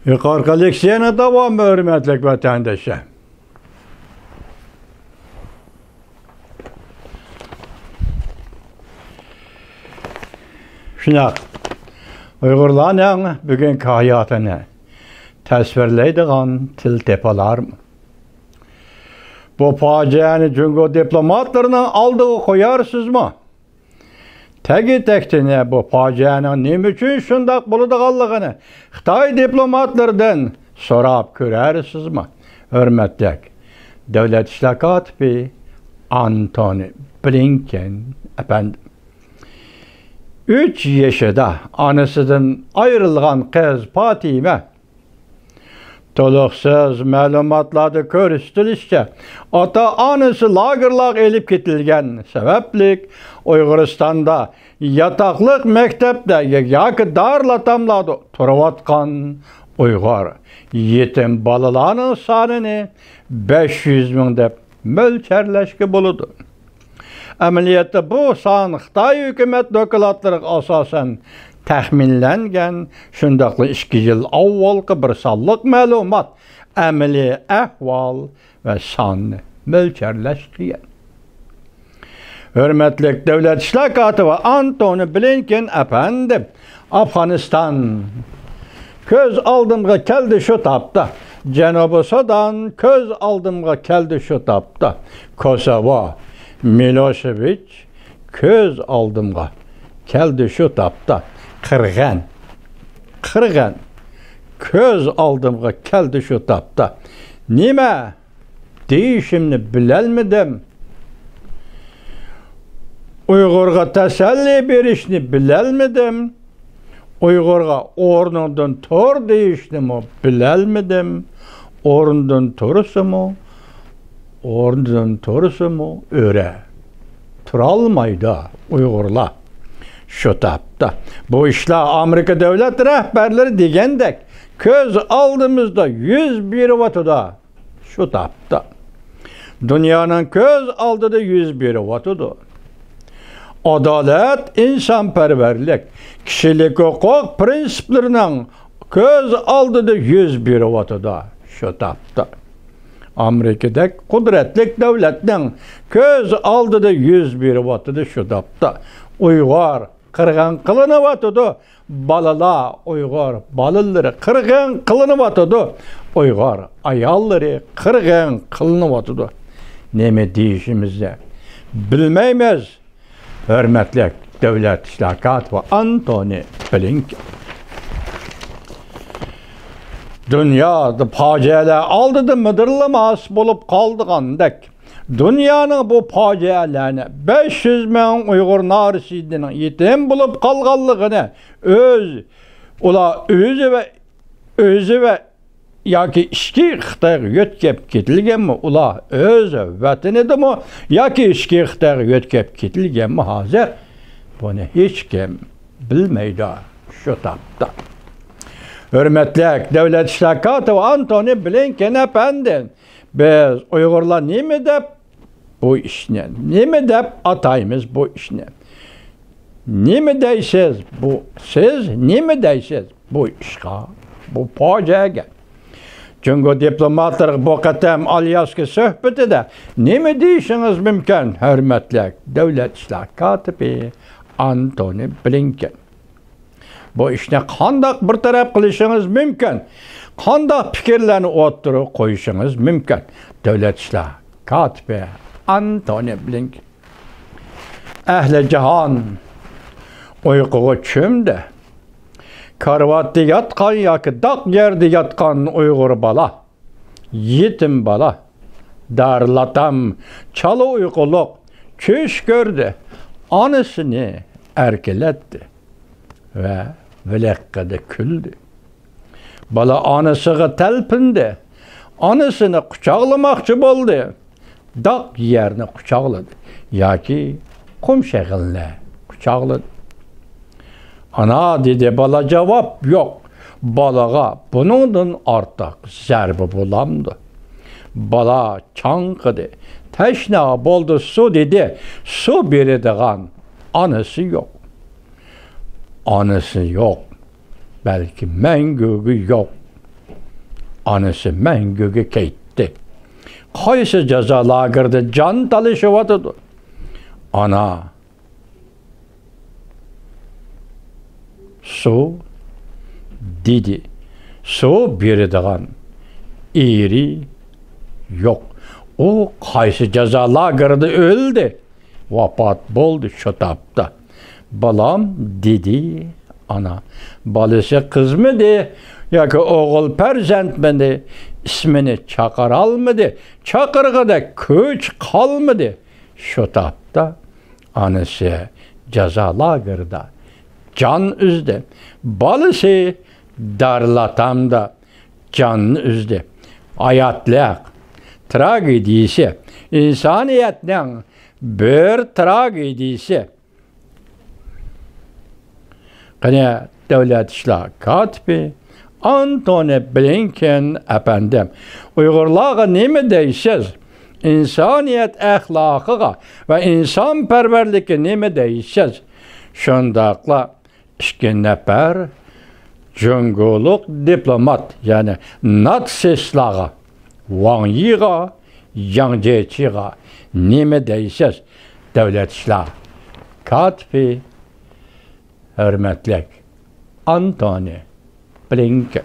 Yukarı leksiyona devam hürmetlik vatandaşlar. Şunak, Uygurlarning bugünkü hayatını tasvirleydiğin til tepalar mı? Bu faciani Cungo diplomatlarının aldığı koyarsız mı? Tegi tektine bu facianın ne üçün şundak buluduğallığını Xitay diplomatlardan sorab körersiz mi? Hürmetlik, Devlet İşler Katibi Antony Blinken efendim. 3 yaşında anasından ayrılgan kız Fatime toluksuz malumatlarda körüstülüşçe ata anası lagerlak elip ketilgen sebeplik Uyguristan'da yataklık mektepte yakı darla tamladı turavatkan Uygur yetim balalarının sanını 500 bin dep mölçerleşki buludu. Ameliyatda bu san Xitay hükümet dokulatları asasen tahminlengen şundaqlı 2 yıl avvalki bir sallık malumat ameli ahval ve san mölçerleştiyen. Hürmetlik Devlet İşler Katibi Antony Blinken efendim Afganistan köz aldımga geldi şu tapta. Cenab-ı Sudan köz aldımga geldi şu tapta. Kosova Milosevic köz aldımga geldi şu tapta. Kırgın köz aldımga geldi şu tapta. Nime değişimini bilelmedim. Uygurga teselli berişini bilelmedim. Uygurga ornundan tor değişini bilelmedim. Ornundan torusu mu öre. Turalmaydı Uygurla. Şu tapta. Bu işler Amerika devlet rehberleri degendek. Köz aldığımızda 101 vatıda. Şu tapta. Dünyanın köz aldığı da 101 vatıda. Adalet, insanperverlik, kişilik hukuk prensiplerinin köz aldığı da 101 vatıda. Şu tapta. Amerika'daki kudretlik devletinin köz aldığı da 101 vatıda şu tapta. Uygur kırgın kılını vatıdı. Balala Uygur balaları kırgın kılını vatıdı. Uygur ayalları kırgın kılını vatıdı. Neme deyişimizde bilmeyimiz. Hürmetlik Devlet İşler Katibi Antony Blinken. Dünyada facialar aldıdı mıdırlamaz bulup kaldığandek. Dünyanın bu facialarını 500 bin Uygur narisinin yetim bulup kalganlığını özü ve yaki işki Xitayga yötkep ketilgen mi? Ula öz vatanidir mi? Yaki işki Xitayga yötkep ketilgen mi hazır? Bunu hiç kim bilmeydi şu tapta. Hürmetlik Devlet İşler Katibi Antony Blinken efendim. Biz Uygurlar nime dep bu işine? Nime dep atayımız bu işine? Nime deysiz bu? Siz nime deysiz bu işe? Bu faciaya? Çünkü diplomatlar bu katem alyaskı söhbeti de nime deyişiniz mümkün? Hürmetlik Devlet İşler Katibi Antony Blinken. Bu işine kandak bir taraf kılışınız mümkün. Kandak fikirlerini oturup koyuşunuz mümkün. Devlet İşler Katibi Antony Blinken. Ehli cihan uykuğu çümde. Karvatda yatkan yaki dak yerde yatkan Uygur bala. Yetim bala. Darlatam çalı uykuluk. Çüş gördü. Anısını erkeletti. Ve velekkede küldü. Bala anısıga telpindi. Anısını kucaklamakçı boldu. Dak yerini kucakladı. Yaki kum şekilde kucakladı. Ana dedi bala cevap yok. Balaga bunundan artık zerbe bulamdı. Bala çankıdı. Teşna boldu su dedi. Su biridiğen anısı yok. Anısı yok. Belki mengügü yok. anısı məngöge keytdi. Qaysı ceza lagırdı can talışıvatıdı. Ana su dedi. Su biridiğen iri yok. O qaysı ceza lagırdı öldü. Vafat boldu şu tapta. Balam dedi ana. Balısı kız mıydı? Ya ki oğul perzent mıydı? İsmini çakar almadı. Çakırgıda köç kalmadı. Şu tapta anısı ceza lagırda can üzdü. Balısı darlatamda can üzdü. Hayatlık tragedisi, insaniyetinin bir tragedisi. Kine devlet işler katibi Antony Blinken efendim Uygurlığa ne mi değişir? İnsaniyet ahlakıga ve insanperverliğe ne mi değişir? Şundakla iki nefer cünguluk diplomat yani natsislağa Wang Yi'ga, Yang Jiechi'ga ne mi değişir? Devlet işler katibi hürmetlik Antony Blinken.